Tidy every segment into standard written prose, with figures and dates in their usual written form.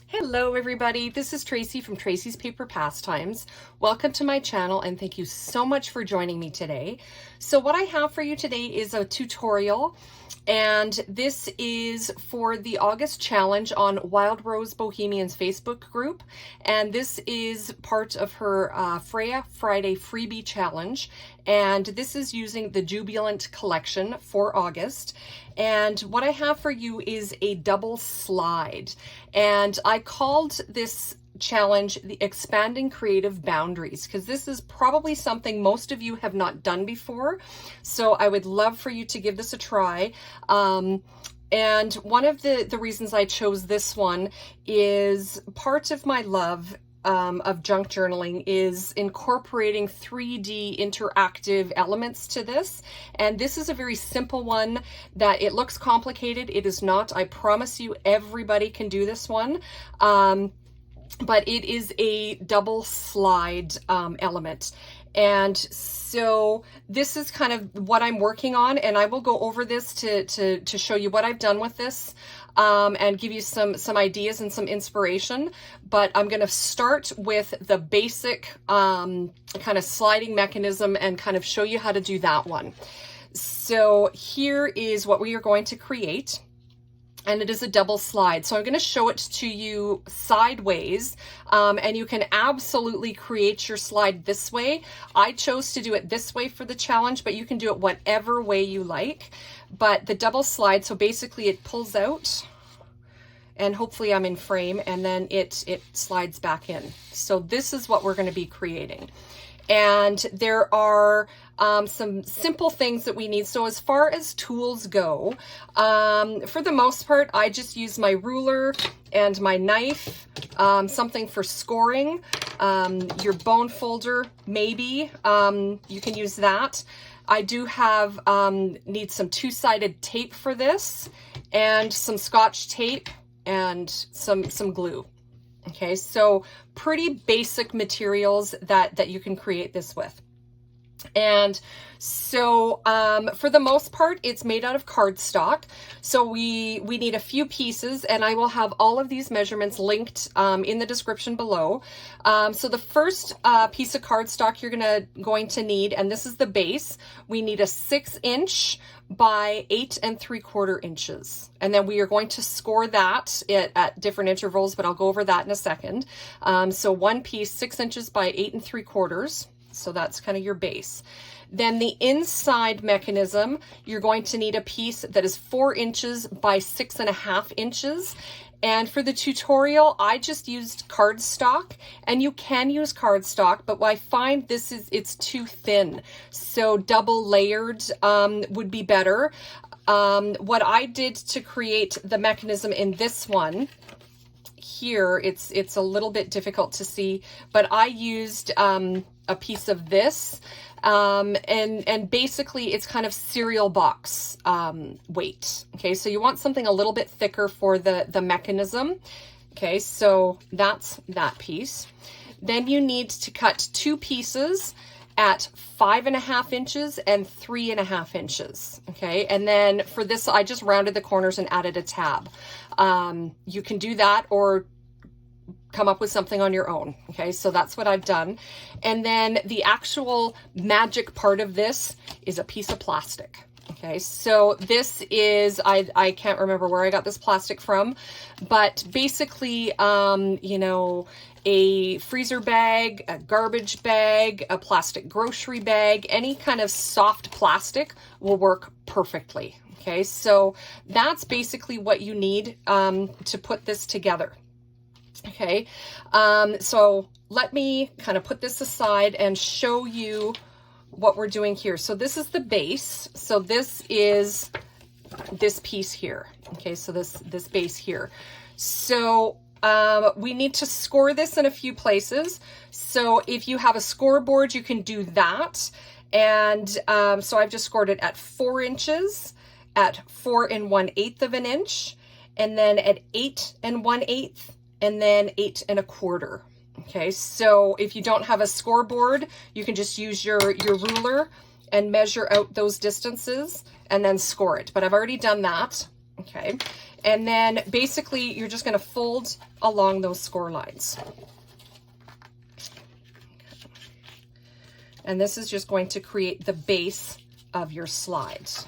Hello everybody, this is Tracy from Tracy's Paper Pastimes. Welcome to my channel and thank you so much for joining me today. So what I have for you today is a tutorial, and this is for the August challenge on Wild Rose Bohemian's Facebook group, and this is part of her Freya Friday freebie challenge, and this is using the Jubilant collection for August. And what I have for you is a double slide, and I called this challenge the Expanding Creative Boundaries because this is probably something most of you have not done before, so I would love for you to give this a try. And one of the reasons I chose this one is part of my love of junk journaling is incorporating 3D interactive elements to this. And this is a very simple one that it looks complicated. It is not. I promise you everybody can do this one. But it is a double slide element. And so this is kind of what I'm working on, and I will go over this to show you what I've done with this and give you some ideas and some inspiration. But I'm going to start with the basic kind of sliding mechanism and kind of show you how to do that one. So here is what we are going to create. And it is a double slide. So I'm going to show it to you sideways, and you can absolutely create your slide this way. I chose to do it this way for the challenge, but you can do it whatever way you like. But the double slide, so basically it pulls out, and hopefully I'm in frame, and then it slides back in. So this is what we're going to be creating. And there are some simple things that we need. So as far as tools go, for the most part, I just use my ruler and my knife, something for scoring, your bone folder, maybe, you can use that. I do have, need some two-sided tape for this, and some Scotch tape, and some glue. Okay, so pretty basic materials that you can create this with. And so for the most part, it's made out of cardstock. So we need a few pieces, and I will have all of these measurements linked in the description below. So the first piece of cardstock you're going to need, and this is the base, we need a 6-inch by 8 3/4 inches. And then we are going to score that at different intervals, but I'll go over that in a second. So one piece, 6 inches by 8 3/4. So that's kind of your base. Then the inside mechanism, you're going to need a piece that is 4 inches by 6.5 inches. And for the tutorial, I just used cardstock, and you can use cardstock, but I find it's too thin. So double layered would be better. What I did to create the mechanism in this one, here, it's a little bit difficult to see, but I used a piece of this, and basically it's kind of cereal box weight. Okay, so you want something a little bit thicker for the mechanism. Okay, so that's that piece. Then you need to cut 2 pieces at 5.5 inches and 3.5 inches. Okay, and then for this, I just rounded the corners and added a tab. You can do that or come up with something on your own. Okay, so that's what I've done. And then the actual magic part of this is a piece of plastic. Okay, so this is, I can't remember where I got this plastic from, but basically, you know, a freezer bag, a garbage bag, a plastic grocery bag, any kind of soft plastic will work perfectly. Okay, so that's basically what you need to put this together. Okay, so let me kind of put this aside and show you what we're doing here. So this is the base. So this is this piece here. Okay, so this base here. So we need to score this in a few places. So if you have a scoreboard, you can do that. And so I've just scored it at 4 inches, at 4 1/8 of an inch, and then at 8 1/8, and then 8 1/4. Okay, so if you don't have a scoreboard, you can just use your ruler and measure out those distances and then score it. But I've already done that. Okay, and then basically you're just going to fold along those score lines. And this is just going to create the base of your slides.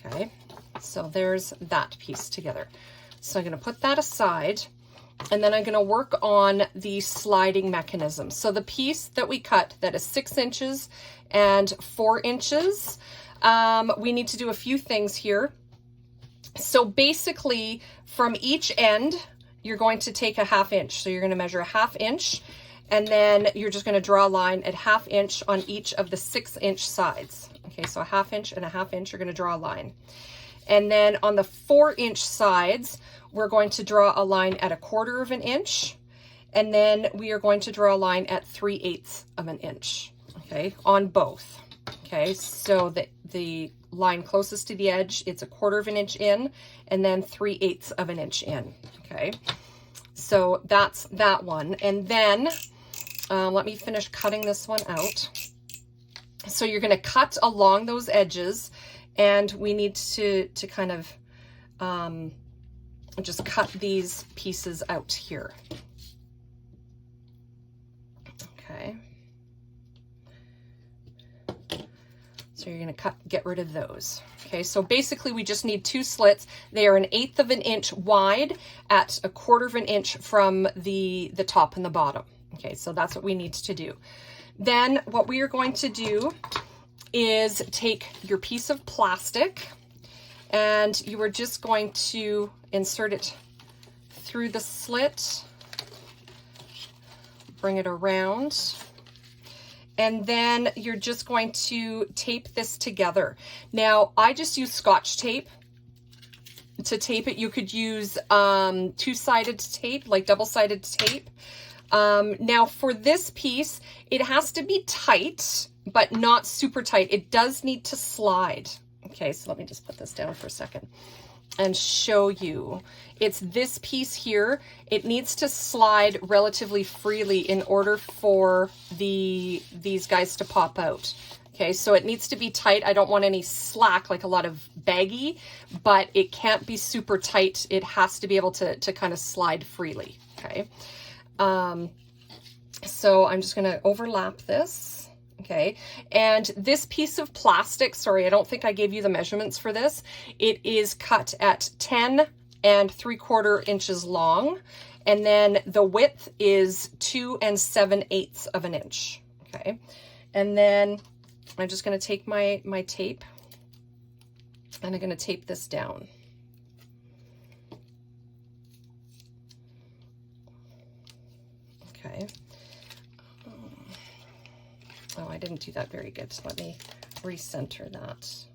Okay, so there's that piece together. So I'm going to put that aside, and then I'm going to work on the sliding mechanism. So the piece that we cut that is 6 inches and 4 inches, we need to do a few things here. So basically from each end, you're going to take a 1/2 inch. So you're going to measure a 1/2 inch, and then you're just going to draw a line at 1/2 inch on each of the 6 inch sides. Okay, so a 1/2 inch and a 1/2 inch, you're going to draw a line. And then on the 4 inch sides, we're going to draw a line at 1/4 inch. And then we are going to draw a line at 3/8 inch, okay, on both. Okay, so the line closest to the edge, it's 1/4 inch in, and then 3/8 inch in, okay? So that's that one. And then let me finish cutting this one out. So you're going to cut along those edges, and we need to kind of just cut these pieces out here. Okay. So you're going to get rid of those. Okay, so basically we just need 2 slits. They are 1/8 inch wide at 1/4 inch from the top and the bottom. Okay, so that's what we need to do. Then what we are going to do is take your piece of plastic, and you are just going to insert it through the slit, bring it around, and then you're just going to tape this together. Now, I just use Scotch tape to tape it. You could use 2-sided tape, like double-sided tape. Now, for this piece, it has to be tight, but not super tight. It does need to slide. Okay, so let me just put this down for a second and show you. It's this piece here. It needs to slide relatively freely in order for these guys to pop out. Okay, so it needs to be tight. I don't want any slack, like a lot of baggy, but it can't be super tight. It has to be able to kind of slide freely, okay? So I'm just going to overlap this. Okay, and this piece of plastic, sorry, I don't think I gave you the measurements for this. It is cut at 10 3/4 inches long, and then the width is 2 7/8 inch. Okay, and then I'm just going to take my tape, and I'm going to tape this down. Okay. Oh, I didn't do that very good. So let me recenter that.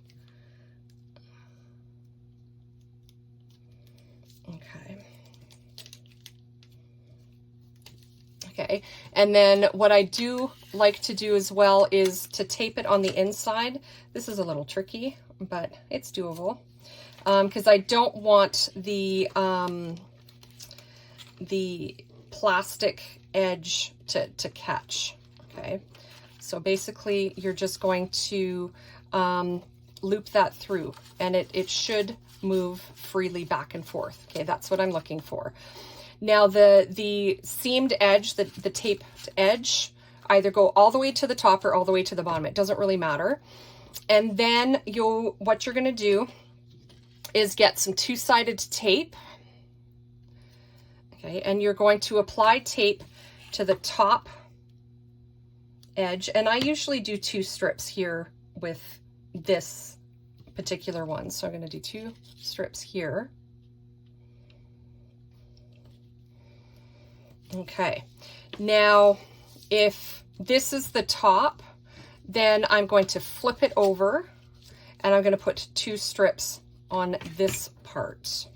Okay. Okay, and then what I do like to do as well is to tape it on the inside. This is a little tricky, but it's doable, because I don't want the plastic edge to catch. Okay. So basically, you're just going to loop that through, and it should move freely back and forth. Okay, that's what I'm looking for. Now, the seamed edge, the taped edge, either go all the way to the top or all the way to the bottom. It doesn't really matter. And then what you're going to do is get some 2-sided tape. Okay, and you're going to apply tape to the top edge, and I usually do 2 strips here with this particular one. So I'm going to do 2 strips here. Okay, now if this is the top, then I'm going to flip it over, and I'm going to put 2 strips on this part.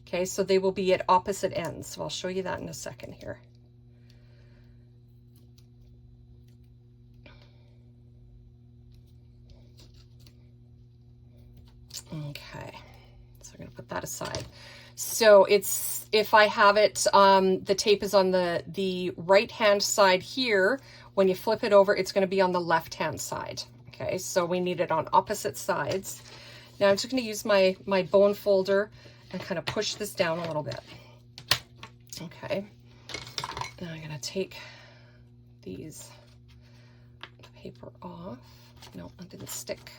Okay, so they will be at opposite ends. So I'll show you that in a second here. Okay, so I'm going to put that aside. So it's, if I have it, the tape is on the right-hand side here. When you flip it over, it's going to be on the left-hand side. Okay, so we need it on opposite sides. Now I'm just going to use my bone folder and kind of push this down a little bit. Okay, now I'm going to take the paper off. No, it didn't stick.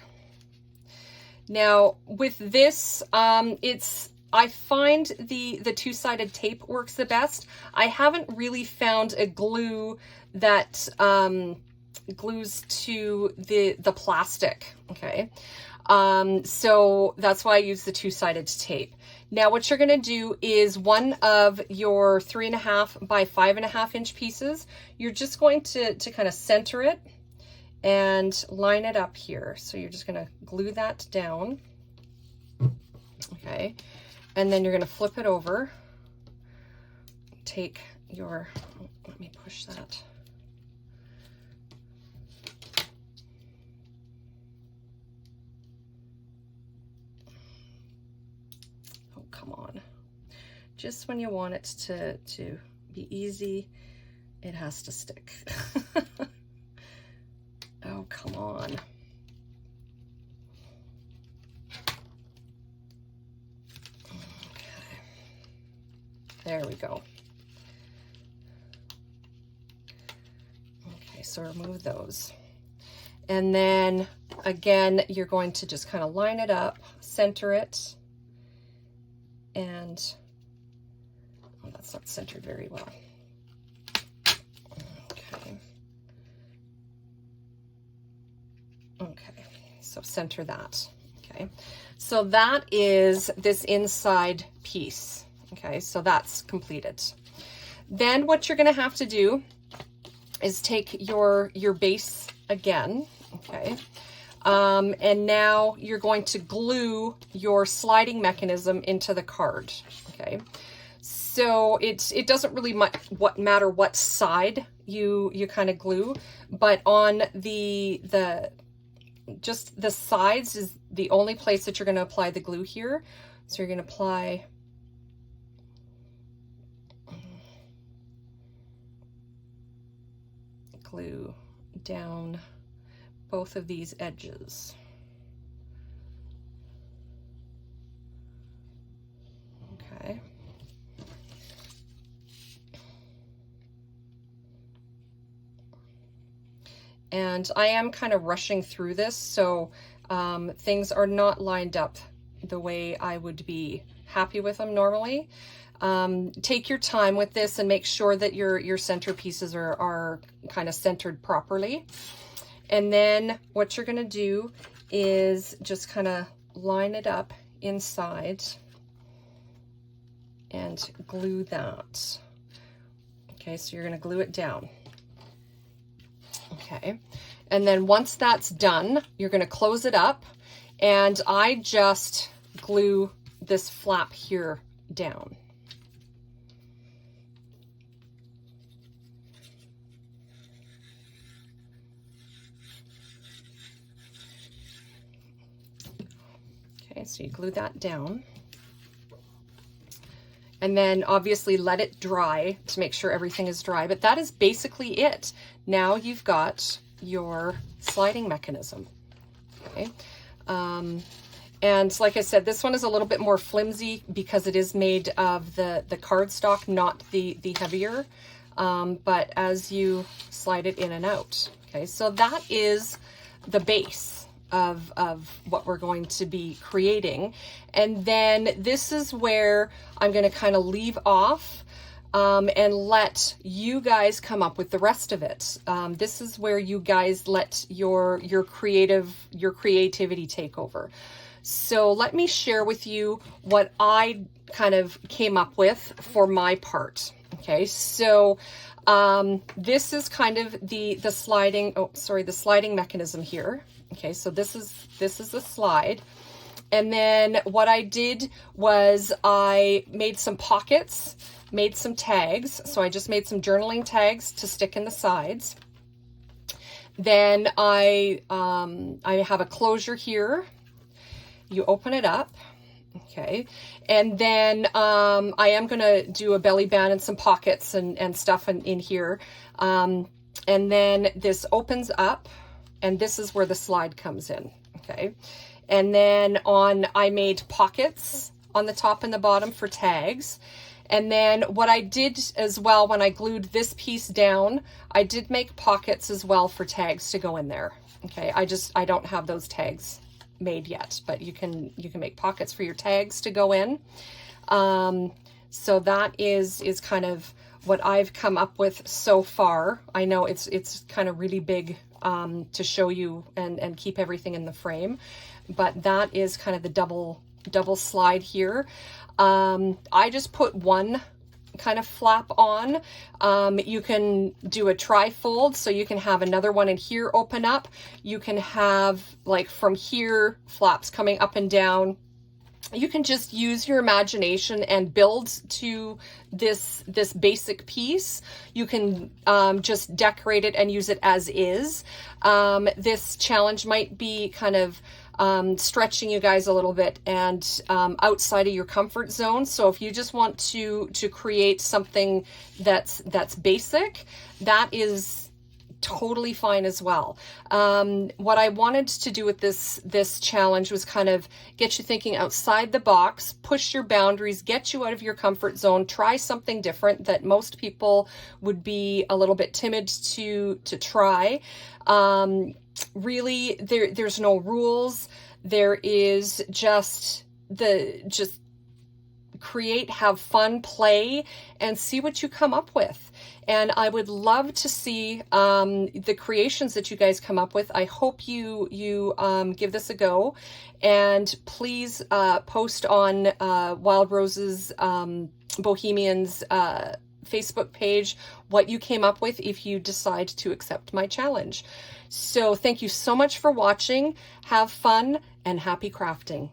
Now with this, I find the two-sided tape works the best. I haven't really found a glue that glues to the plastic. Okay, so that's why I use the two-sided tape. Now what you're going to do is one of your 3.5 by 5.5 inch pieces, you're just going to kind of center it and line it up here. So you're just going to glue that down. Okay, and then you're going to flip it over, take your, oh, let me push that. Oh, come on. Just when you want it to be easy, it has to stick. Oh, come on. Okay. There we go. Okay, so remove those. And then again, you're going to just kind of line it up, center it, and oh, that's not centered very well. Okay, so center that. Okay, so that is this inside piece. Okay, so that's completed. Then what you're going to have to do is take your base again. Okay, and now you're going to glue your sliding mechanism into the card. Okay, so it doesn't really matter what side you kind of glue, but on just the sides is the only place that you're going to apply the glue here. So you're going to apply glue down both of these edges. Okay. And I am kind of rushing through this, so things are not lined up the way I would be happy with them normally. Take your time with this and make sure that your center pieces are kind of centered properly. And then what you're going to do is just kind of line it up inside and glue that. Okay, so you're going to glue it down. Okay, and then once that's done, you're going to close it up, and I just glue this flap here down. Okay, so you glue that down. And then obviously let it dry to make sure everything is dry, but that is basically it. Now you've got your sliding mechanism. Okay. And like I said, this one is a little bit more flimsy because it is made of the cardstock, not the heavier, but as you slide it in and out. Okay, so that is the base of what we're going to be creating. And then this is where I'm going to kind of leave off and let you guys come up with the rest of it. This is where you guys let your creativity take over. So let me share with you what I kind of came up with for my part. Okay, so this is kind of the sliding mechanism here. Okay, so this is the slide. And then what I did was I made some pockets, made some tags. So I just made some journaling tags to stick in the sides. Then I have a closure here. You open it up. Okay, and then I am going to do a belly band and some pockets and stuff in here. And then this opens up, and this is where the slide comes in. Okay, and then I made pockets on the top and the bottom for tags. And then what I did as well, when I glued this piece down, I did make pockets as well for tags to go in there. Okay, I don't have those tags made yet, but you can make pockets for your tags to go in. So that is kind of what I've come up with so far. I know it's kind of really big to show you and keep everything in the frame, but that is kind of the double slide here. I just put one kind of flap on. You can do a tri-fold, so you can have another one in here open up. You can have, like, from here flaps coming up and down. You can just use your imagination and build to this basic piece. You can just decorate it and use it as is. This challenge might be kind of stretching you guys a little bit and outside of your comfort zone. So if you just want to create something that's basic, that is totally fine as well. What I wanted to do with this challenge was kind of get you thinking outside the box, push your boundaries, get you out of your comfort zone, try something different that most people would be a little bit timid to try. Really, there's no rules. There is just create, have fun, play, and see what you come up with. And I would love to see the creations that you guys come up with. I hope you give this a go, and please post on Wild Roses Bohemians Facebook page what you came up with if you decide to accept my challenge. So thank you so much for watching. Have fun and happy crafting.